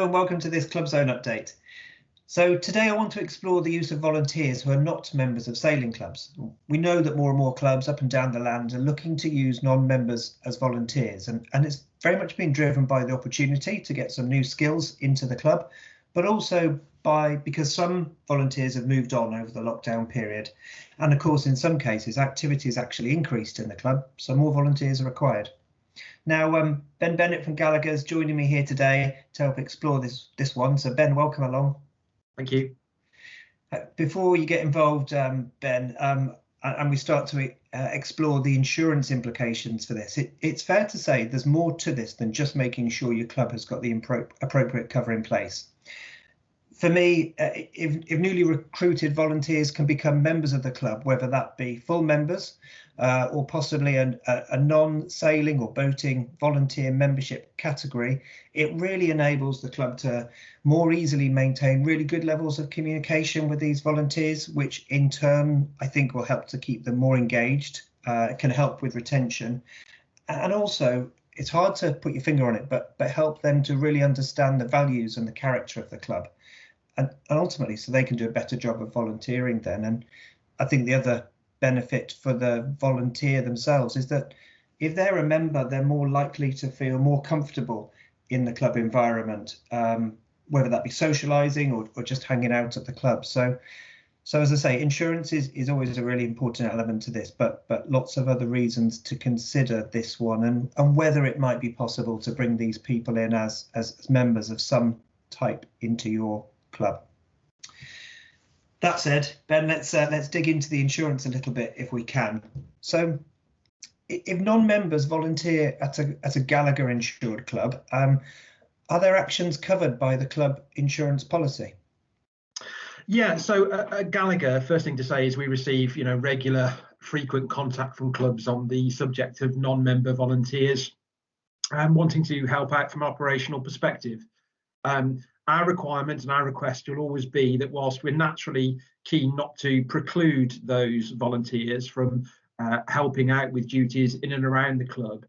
and welcome to this Club Zone update. So today I want to explore the use of volunteers who are not members of sailing clubs. We know that more and more clubs up and down the land are looking to use non-members as volunteers, and it's very much been driven by the opportunity to get some new skills into the club, but also because some volunteers have moved on over the lockdown period. And of course, in some cases, activity has actually increased in the club, so more volunteers are required. Now, Ben Bennett from Gallagher is joining me here today to help explore this one. So Ben, welcome along. Thank you. Before you get involved, Ben, and we start to explore the insurance implications for this, it's fair to say there's more to this than just making sure your club has got the appropriate cover in place. For me, if newly recruited volunteers can become members of the club, whether that be full members or possibly a non-sailing or boating volunteer membership category, it really enables the club to more easily maintain really good levels of communication with these volunteers, which in turn I think will help to keep them more engaged, can help with retention, and also it's hard to put your finger on it, but help them to really understand the values and the character of the club. And ultimately, so they can do a better job of volunteering then. And I think the other benefit for the volunteer themselves is that if they're a member, they're more likely to feel more comfortable in the club environment, whether that be socialising or just hanging out at the club. So as I say, insurance is always a really important element to this, but lots of other reasons to consider this one and whether it might be possible to bring these people in as members of some type into your club. That said, Ben, let's dig into the insurance a little bit if we can. So if non-members volunteer at a Gallagher insured club, are their actions covered by the club insurance policy? Yeah, so at Gallagher, first thing to say is we receive regular frequent contact from clubs on the subject of non-member volunteers and wanting to help out from an operational perspective. Our requirement and our request will always be that whilst we're naturally keen not to preclude those volunteers from helping out with duties in and around the club,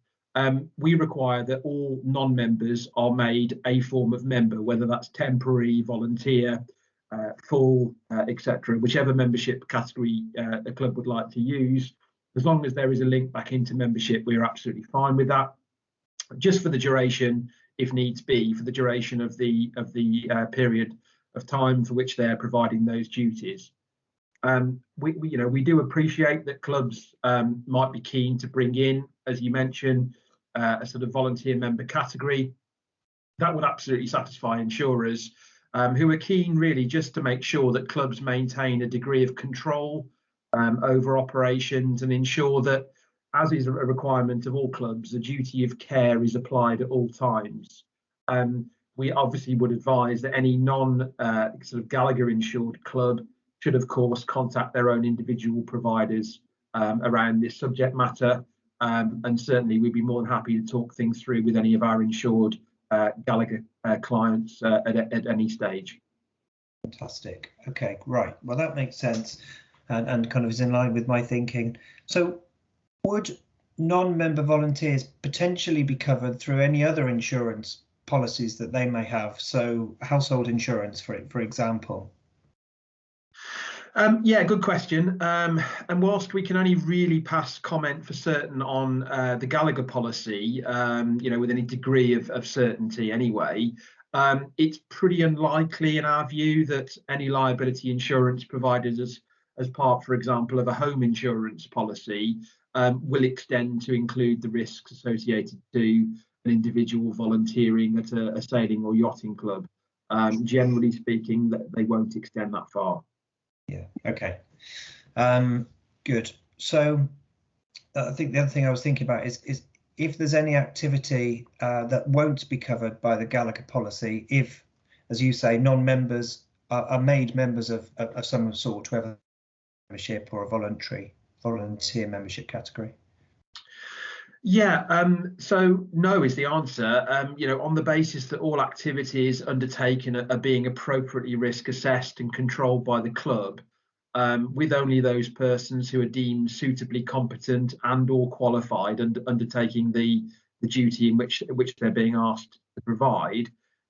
we require that all non-members are made a form of member, whether that's temporary, volunteer, full, etc., whichever membership category the club would like to use. As long as there is a link back into membership, we're absolutely fine with that. Just for the duration, if needs be, for the duration of the period of time for which they're providing those duties. We do appreciate that clubs might be keen to bring in, as you mentioned, a sort of volunteer member category. That would absolutely satisfy insurers who are keen really just to make sure that clubs maintain a degree of control over operations and ensure that, as is a requirement of all clubs, the duty of care is applied at all times. We obviously would advise that any sort of Gallagher insured club should, of course, contact their own individual providers around this subject matter. And certainly we'd be more than happy to talk things through with any of our insured Gallagher clients at any stage. Fantastic. Okay, right. Well, that makes sense and kind of is in line with my thinking. So would non-member volunteers potentially be covered through any other insurance policies that they may have? So household insurance, for example. Yeah, good question. And whilst we can only really pass comment for certain on the Gallagher policy, with any degree of certainty anyway, it's pretty unlikely in our view that any liability insurance provided as part, for example, of a home insurance policy will extend to include the risks associated to an individual volunteering at a sailing or yachting club. Generally speaking, that they won't extend that far. Yeah, okay. Good. So I think the other thing I was thinking about is if there's any activity that won't be covered by the Gallagher policy, if, as you say, non-members are made members of some sort, whether membership or a volunteer membership category. Yeah, so no is the answer. On the basis that all activities undertaken are being appropriately risk assessed and controlled by the club, with only those persons who are deemed suitably competent and or qualified and undertaking the duty in which they're being asked to provide,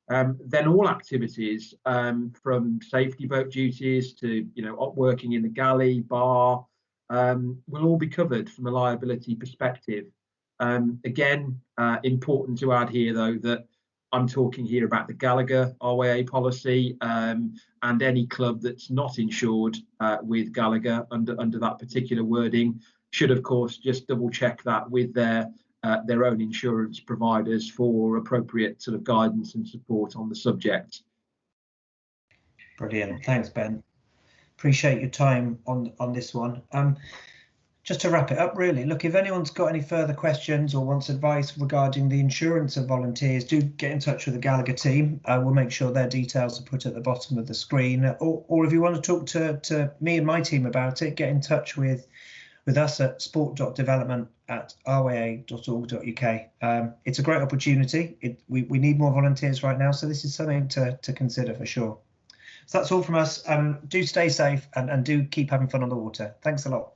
then all activities from safety boat duties to working in the galley, bar, will all be covered from a liability perspective. Again, important to add here though that I'm talking here about the Gallagher RYA policy, and any club that's not insured with Gallagher under that particular wording should of course just double check that with their own insurance providers for appropriate sort of guidance and support on the subject. Brilliant, thanks Ben. Appreciate your time on this one. Just to wrap it up, really, look, if anyone's got any further questions or wants advice regarding the insurance of volunteers, do get in touch with the Gallagher team. We'll make sure their details are put at the bottom of the screen. Or if you want to talk to me and my team about it, get in touch with us at sport.development@rya.org.uk. It's a great opportunity. We need more volunteers right now, so this is something to consider for sure. So that's all from us. Do stay safe and do keep having fun on the water. Thanks a lot.